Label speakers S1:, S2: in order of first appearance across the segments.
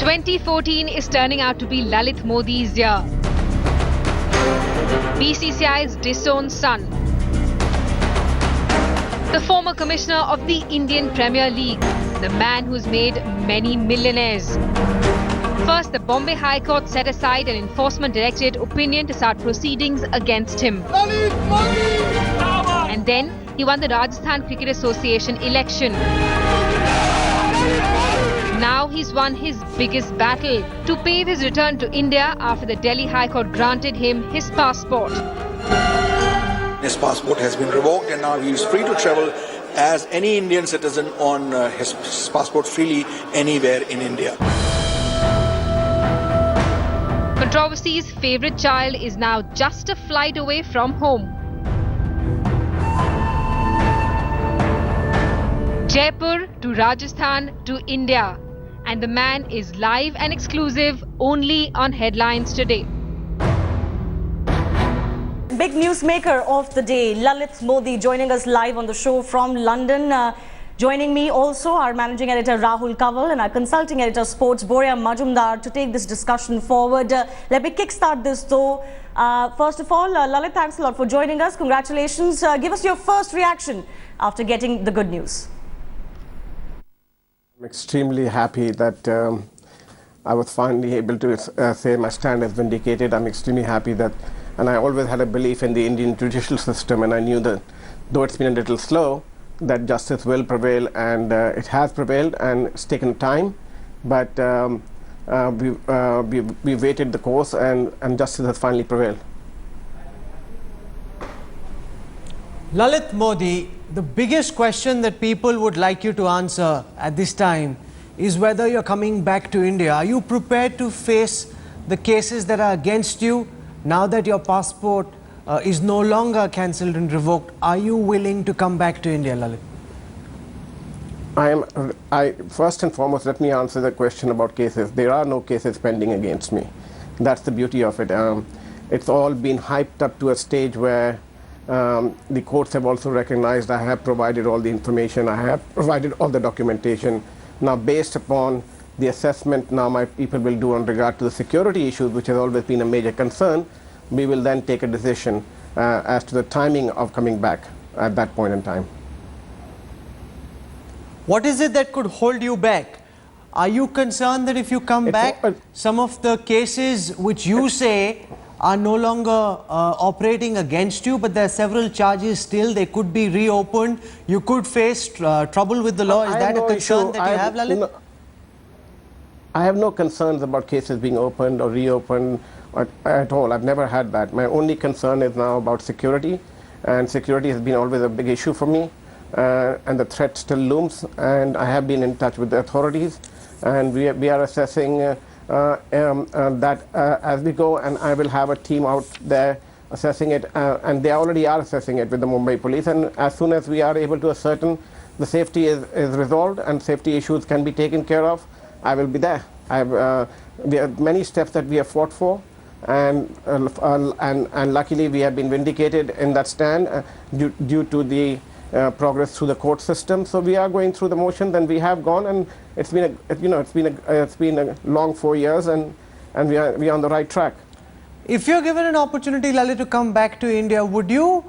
S1: 2014 is turning out to be Lalit Modi's year. BCCI's disowned son. The former commissioner of the Indian Premier League, the man who's made many millionaires. First, the Bombay High Court set aside an enforcement directorate opinion to start proceedings against him.
S2: Lalit Modi!
S1: And then he won the Rajasthan Cricket Association election. Now he's won his biggest battle to pave his return to India after the Delhi High Court granted him his passport.
S3: His passport has been revoked and now he is free to travel as any Indian citizen on his passport freely anywhere in India.
S1: Controversies' favourite child is now just a flight away from home. Jaipur to Rajasthan to India. And the man is live and exclusive only on Headlines Today.
S4: Big newsmaker of the day, Lalit Modi, joining us live on the show from London. Joining me also our managing editor Rahul Kaval and our consulting editor sports Boria Majumdar to take this discussion forward. Let me kickstart this though. First of all, Lalit, thanks a lot for joining us. Congratulations. Give us your first reaction after getting the good news.
S5: I'm extremely happy that I was finally able to say my stand is vindicated. I'm extremely happy that, and I always had a belief in the Indian judicial system, and I knew that though it's been a little slow, that justice will prevail, and it has prevailed, and it's taken time, but we waited the course, and justice has finally prevailed.
S6: Lalit Modi, the biggest question that people would like you to answer at this time is whether you're coming back to India. Are you prepared to face the cases that are against you now that your passport is no longer cancelled and revoked? Are you willing to come back to India, Lalit?
S5: First and foremost, let me answer the question about cases. There are no cases pending against me. That's the beauty of it. It's all been hyped up to a stage where the courts have also recognized I have provided all the information, I have provided all the documentation. Now, based upon the assessment now my people will do on regard to the security issues, which has always been a major concern, we will then take a decision as to the timing of coming back at that point in time.
S6: What is it that could hold you back? Are you concerned that if you come back, some of the cases which you say are no longer operating against you, but there are several charges still, they could be reopened, you could face trouble with the law? Is that a concern that you have, Lalit?
S5: I have no concerns about cases being opened or reopened at all. I've never had that. My only concern is now about security, and security has been always a big issue for me, and the threat still looms, and I have been in touch with the authorities, and we are assessing that as we go, and I will have a team out there assessing it, and they already are assessing it with the Mumbai police, and as soon as we are able to ascertain the safety is resolved and safety issues can be taken care of, I will be there. We have many steps that we have fought for, and luckily we have been vindicated in that stand due to the progress through the court system. So we are going through the motions, and we have gone, and it's been a long 4 years, and we are on the right track.
S6: If you're given an opportunity, Lalit, to come back to India, would you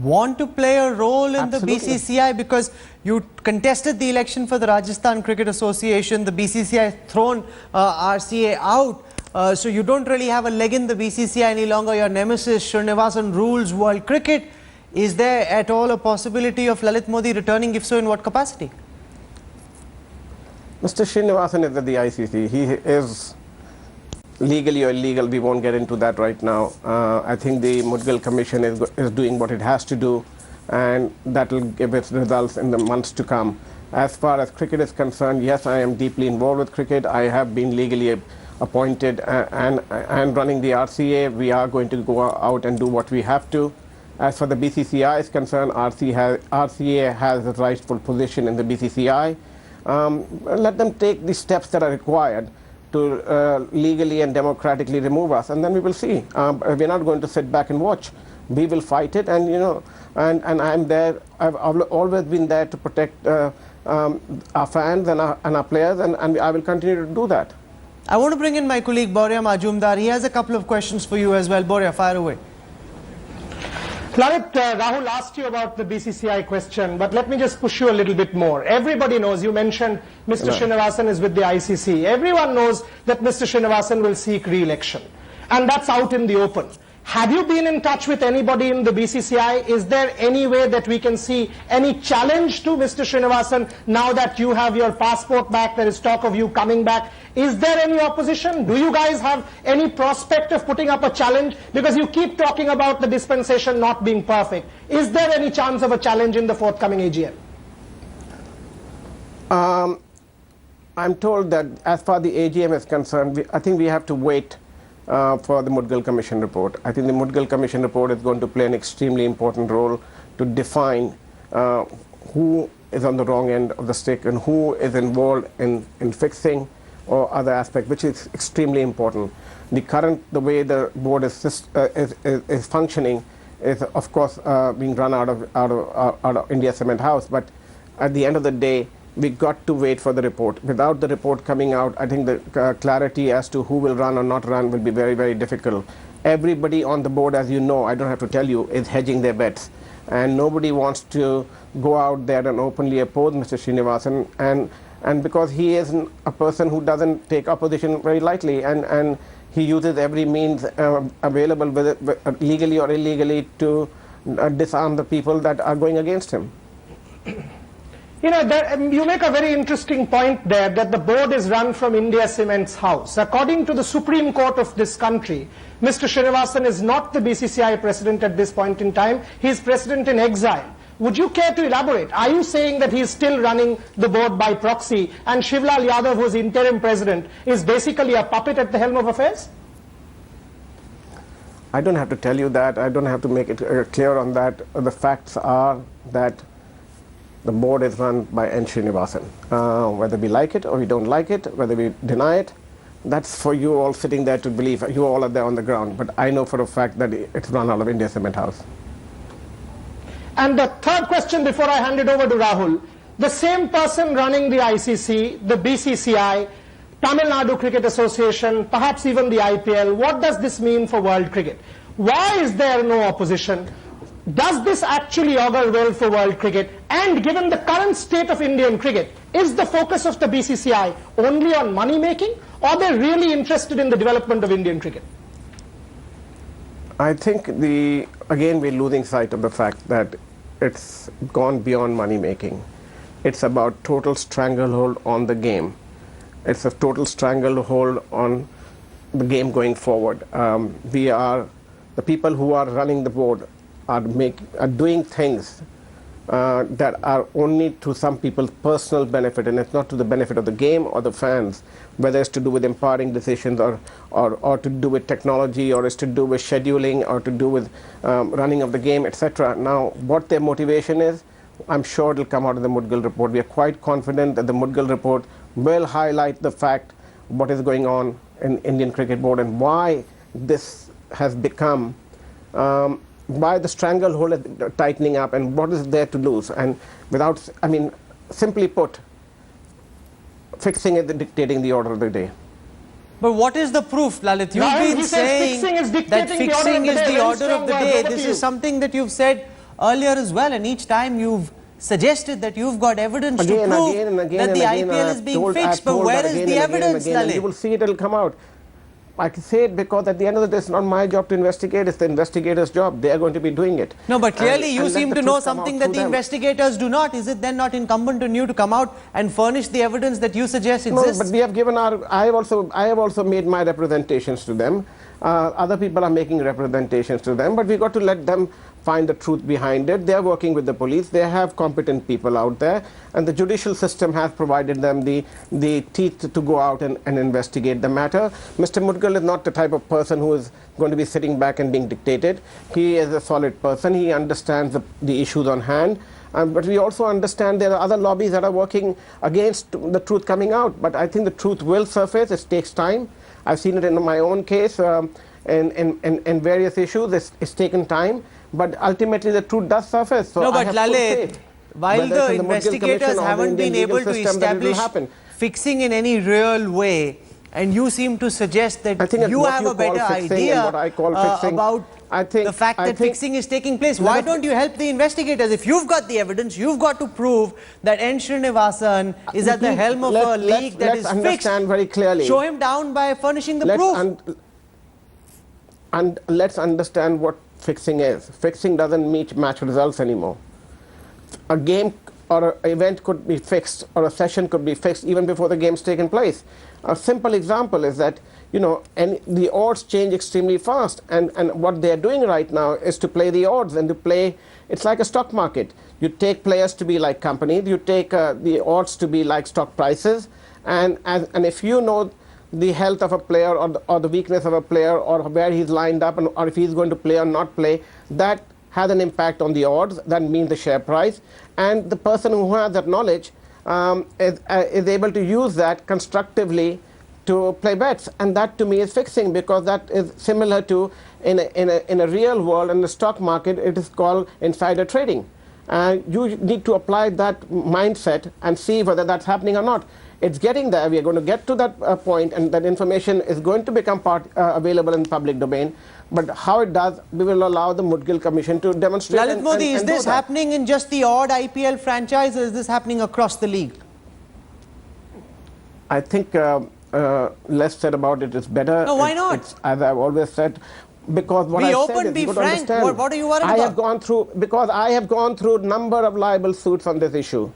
S6: want to play a role in
S5: Absolutely.
S6: the BCCI? Because you contested the election for the Rajasthan Cricket Association, the BCCI thrown RCA out, so you don't really have a leg in the BCCI any longer. Your nemesis Srinivasan rules world cricket. Is there at all a possibility of Lalit Modi returning? If so, in what capacity?
S5: Mr. Srinivasan is at the ICC. He is legally or illegal. We won't get into that right now. I think the Mudgal Commission is doing what it has to do, and that will give its results in the months to come. As far as cricket is concerned, yes, I am deeply involved with cricket. I have been legally appointed and running the RCA. We are going to go out and do what we have to. As for the BCCI is concerned, RCA has a rightful position in the BCCI. Let them take the steps that are required to legally and democratically remove us, and then we will see. We're not going to sit back and watch. We will fight it, and and I'm there. I've always been there to protect our fans and our players, and I will continue to do that.
S6: I want to bring in my colleague Boria Majumdar. He has a couple of questions for you as well. Boria, fire away.
S7: Lalit, Rahul asked you about the BCCI question, but let me just push you a little bit more. Everybody knows, you mentioned Mr. Srinivasan is with the ICC. Everyone knows that Mr. Srinivasan will seek re-election, and that's out in the open. Have you been in touch with anybody in the BCCI? Is there any way that we can see any challenge to Mr. Srinivasan now that you have your passport back, there is talk of you coming back? Is there any opposition? Do you guys have any prospect of putting up a challenge? Because you keep talking about the dispensation not being perfect. Is there any chance of a challenge in the forthcoming AGM?
S5: I'm told that as far as the AGM is concerned, I think we have to wait for the Mudgal Commission report. I think the Mudgal Commission report is going to play an extremely important role to define who is on the wrong end of the stick and who is involved in fixing or other aspect, which is extremely important. The way the board is functioning is, of course, being run out of India Cement House. But at the end of the day, we got to wait for the report. Without the report coming out, I think the clarity as to who will run or not run will be very, very difficult. Everybody on the board, as you know, I don't have to tell you, is hedging their bets. And nobody wants to go out there and openly oppose Mr. Srinivasan. And because he is a person who doesn't take opposition very lightly, and he uses every means available, whether legally or illegally, to disarm the people that are going against him.
S7: You know, you make a very interesting point there, that the board is run from India Cement's house. According to the Supreme Court of this country, Mr. Srinivasan is not the BCCI president at this point in time. He is president in exile. Would you care to elaborate? Are you saying that he is still running the board by proxy, and Shivlal Yadav, who is interim president, is basically a puppet at the helm of affairs?
S5: I don't have to tell you that. I don't have to make it clear on that. The facts are that the board is run by N Srinivasan. Whether we like it or we don't like it, whether we deny it, that's for you all sitting there to believe. You all are there on the ground. But I know for a fact that it's run out of India Cement House.
S7: And the third question before I hand it over to Rahul, the same person running the ICC, the BCCI, Tamil Nadu Cricket Association, perhaps even the IPL, what does this mean for world cricket? Why is there no opposition? Does this actually augur well for world cricket? And given the current state of Indian cricket, is the focus of the BCCI only on money making, or are they really interested in the development of Indian cricket?
S5: I think again we're losing sight of the fact that it's gone beyond money making. It's about total stranglehold on the game. It's a total stranglehold on the game going forward. The people who are running the board are doing things that are only to some people's personal benefit, and it's not to the benefit of the game or the fans, whether it's to do with empowering decisions or to do with technology, or it's to do with scheduling, or to do with running of the game, etc. Now, what their motivation is, I'm sure it'll come out of the Mudgal report. We are quite confident that the Mudgal report will highlight the fact what is going on in Indian Cricket Board and why this has become why the stranglehold is tightening up and what is there to lose. And without, I mean, simply put, fixing is dictating the order of the day.
S6: But what is the proof, Lalit? You've been saying that fixing is the order of the day. This is something that you've said earlier as well, and each time you've suggested that you've got evidence to prove that the IPL is being fixed. But where is the evidence, Lalit?
S5: You will see it'll come out. I can say it because at the end of the day, it's not my job to investigate, it's the investigator's job. They are going to be doing it.
S6: No, but clearly you seem to know something that the investigators do not. Is it then not incumbent on you to come out and furnish the evidence that you suggest exists?
S5: No, but we have given I have also made my representations to them. Other people are making representations to them, but we got to let them find the truth behind it. They are working with the police. They have competent people out there, and the judicial system has provided them the teeth to go out and investigate the matter. Mr. Mudgal is not the type of person who is going to be sitting back and being dictated. He is a solid person. He understands the issues on hand. But we also understand there are other lobbies that are working against the truth coming out. But I think the truth will surface. It takes time. I've seen it in my own case in various issues. It's taken time. But ultimately the truth does surface. So
S6: no, but Lalit, while the investigators haven't been able to establish fixing in any real way, and you seem to suggest that
S5: I think
S6: you have a better idea about the fact that fixing is taking place. Why don't you help the investigators? If you've got the evidence, you've got to prove that N Srinivasan is at the helm of a league that is fixed.
S5: Very clearly.
S6: Show him down by furnishing the proof.
S5: And let's understand what fixing is. Fixing doesn't match results anymore. A game or an event could be fixed, or a session could be fixed even before the game's taken place. A simple example is that, and the odds change extremely fast, and what they are doing right now is to play the odds and to play. It's like a stock market. You take players to be like companies. You take the odds to be like stock prices, and if you know the health of a player or the weakness of a player or where he's lined up or if he's going to play or not play, that has an impact on the odds. That means the share price, and the person who has that knowledge is able to use that constructively to play bets, and that to me is fixing, because that is similar to in a real world, in the stock market, it is called insider trading. You need to apply that mindset and see whether that's happening or not. It's getting there. We are going to get to that point, and that information is going to become available in public domain. But how it does, we will allow the Mudgal Commission to demonstrate.
S6: Lalit Modi, is this happening in just the odd IPL franchise, or is this happening across the league?
S5: I think less said about it is better.
S6: No, why not?
S5: It's, as I've always said, because what I said is,
S6: be frank. What are you worried about?
S5: I have gone through a number of libel suits on this issue.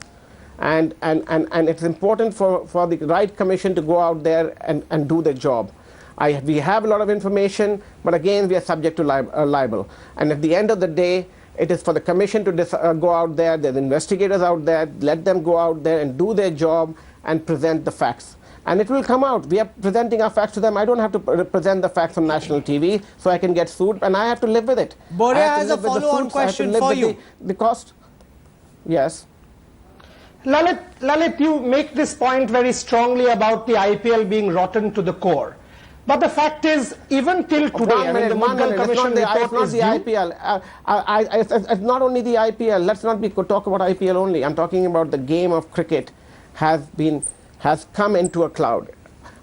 S5: And it's important for the right commission to go out there and do their job. We have a lot of information, but again, we are subject to libel. And at the end of the day, it is for the commission to go out there. There's investigators out there. Let them go out there and do their job and present the facts. And it will come out. We are presenting our facts to them. I don't have to present the facts on national TV, so I can get sued, and I have to live with it.
S6: Boria has a follow-on question for you.
S5: The cost. Yes.
S7: Lalit, you make this point very strongly about the IPL being rotten to the core. But the fact is, even till today, the Mudgal Commission report is due.
S5: It's not only the IPL. Let's not talk about IPL only. I'm talking about the game of cricket has come into a cloud.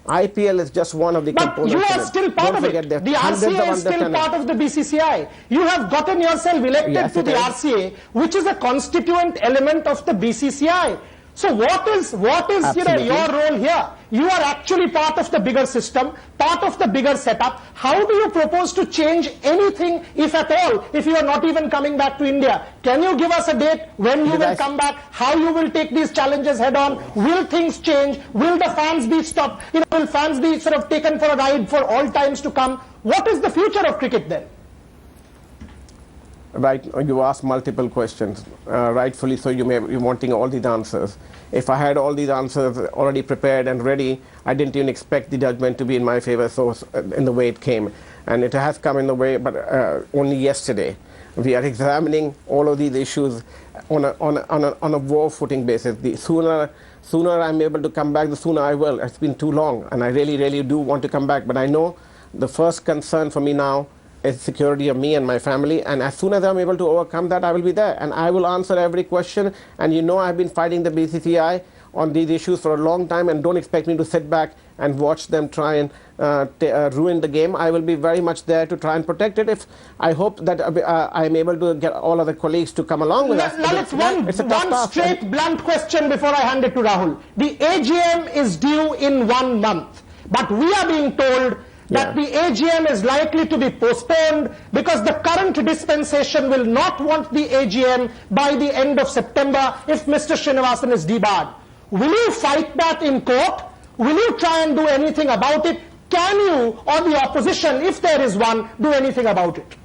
S5: IPL is just one of the components.
S7: But you are still part of it. The RCA is still part of the BCCI. You have gotten yourself elected to the RCA, which is a constituent element of the BCCI. So what is your role here? You are actually part of the bigger system, part of the bigger setup. How do you propose to change anything, if at all, if you are not even coming back to India? Can you give us a date when you will come back, how you will take these challenges head on? Will things change? Will the fans be stopped? Will fans be sort of taken for a ride for all times to come? What is the future of cricket then?
S5: Right, you asked multiple questions. Rightfully so, you may be wanting all these answers. If I had all these answers already prepared and ready, I didn't even expect the judgment to be in my favor in the way it came. And it has come in the way, but only yesterday. We are examining all of these issues on a war footing basis. The sooner I'm able to come back, the sooner I will. It's been too long, and I really, really do want to come back. But I know the first concern for me now is security of me and my family, and as soon as I'm able to overcome that, I will be there, and I will answer every question. And I've been fighting the BCCI on these issues for a long time, and don't expect me to sit back and watch them try and ruin the game. I will be very much there to try and protect it. I hope that I'm able to get all of the colleagues to come along with us.
S7: One straight blunt question before I hand it to Rahul. The AGM is due in 1 month, but we are being told that the AGM is likely to be postponed because the current dispensation will not want the AGM by the end of September if Mr. Srinivasan is debarred. Will you fight that in court? Will you try and do anything about it? Can you, or the opposition, if there is one, do anything about it?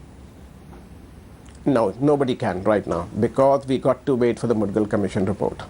S5: No, nobody can right now, because we got to wait for the Mudgal Commission report.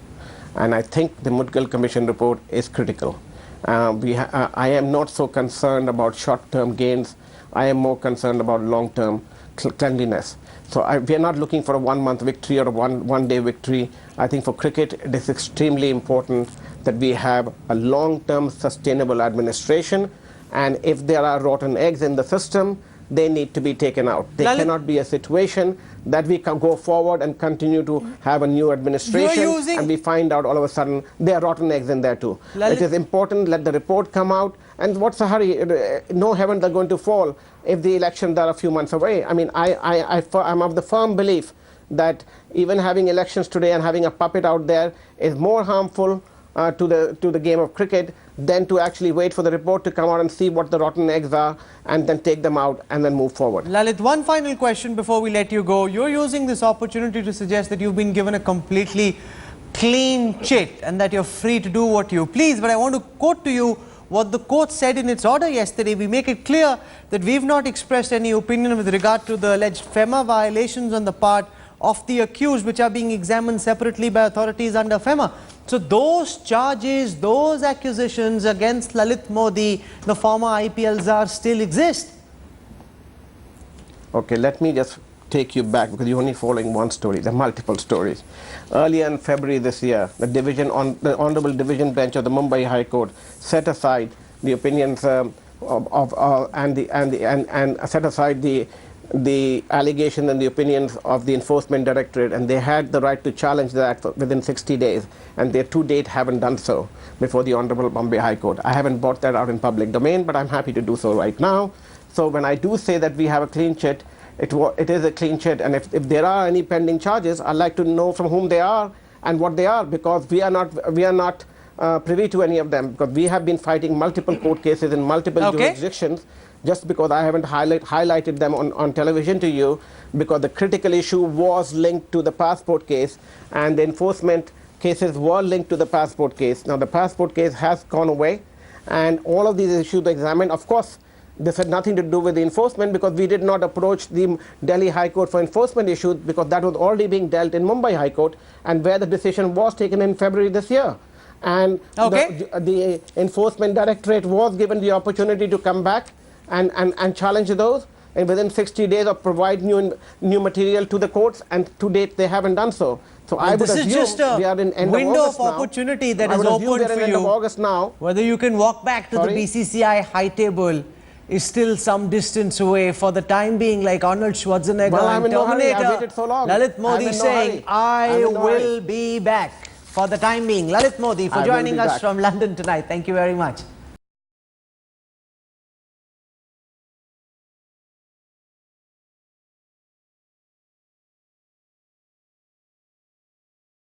S5: And I think the Mudgal Commission report is critical. I am not so concerned about short-term gains. I am more concerned about long-term cleanliness. So we are not looking for a 1-month victory or a one-day victory. I think for cricket, it is extremely important that we have a long-term sustainable administration. And if there are rotten eggs in the system, they need to be taken out. There cannot be a situation that we can go forward and continue to have a new administration and we find out all of a sudden there are rotten eggs in there too. It is important, let the report come out, and what's the hurry? No heavens are going to fall if the elections are a few months away. I mean, I'm of the firm belief that even having elections today and having a puppet out there is more harmful to the game of cricket than to actually wait for the report to come out and see what the rotten eggs are and then take them out and then move forward.
S6: Lalit, one final question before we let you go. You're using this opportunity to suggest that you've been given a completely clean chit and that you're free to do what you please. But I want to quote to you what the court said in its order yesterday. We make it clear that we've not expressed any opinion with regard to the alleged FEMA violations on the part of the accused, which are being examined separately by authorities under FEMA. So those charges, those accusations against Lalit Modi, the former IPL czar, still exist.
S5: Okay, let me just take you back because you're only following one story. There are multiple stories. Earlier in February this year, the Honorable Division Bench of the Mumbai High Court set aside the opinions and set aside the allegations and the opinions of the Enforcement Directorate, and they had the right to challenge that within 60 days, and they to date haven't done so before the Honorable Bombay High Court. I haven't brought that out in public domain, but I'm happy to do so right now. So when I do say that we have a clean chit, it is a clean chit, and if there are any pending charges, I'd like to know from whom they are and what they are, because we are not privy to any of them, because we have been fighting multiple court cases in multiple jurisdictions. Just because I haven't highlighted them on television to you, because the critical issue was linked to the passport case and the enforcement cases were linked to the passport case. Now the passport case has gone away and all of these issues are examined. Of course, this had nothing to do with the enforcement because we did not approach the Delhi High Court for enforcement issues because that was already being dealt in Mumbai High Court, and where the decision was taken in February this year. And the Enforcement Directorate was given the opportunity to come back and challenge those, and within 60 days of provide new material to the courts, and to date they haven't done so. So I would assume we are in end
S6: window
S5: of
S6: opportunity that is open for you.
S5: August now.
S6: Whether you can walk back to the BCCI high table is still some distance away. For the time being, like Arnold Schwarzenegger and Terminator,
S5: I've waited so long.
S6: Lalit Modi saying, I will be back. For the time being, Lalit Modi for joining us from London tonight. Thank you very much.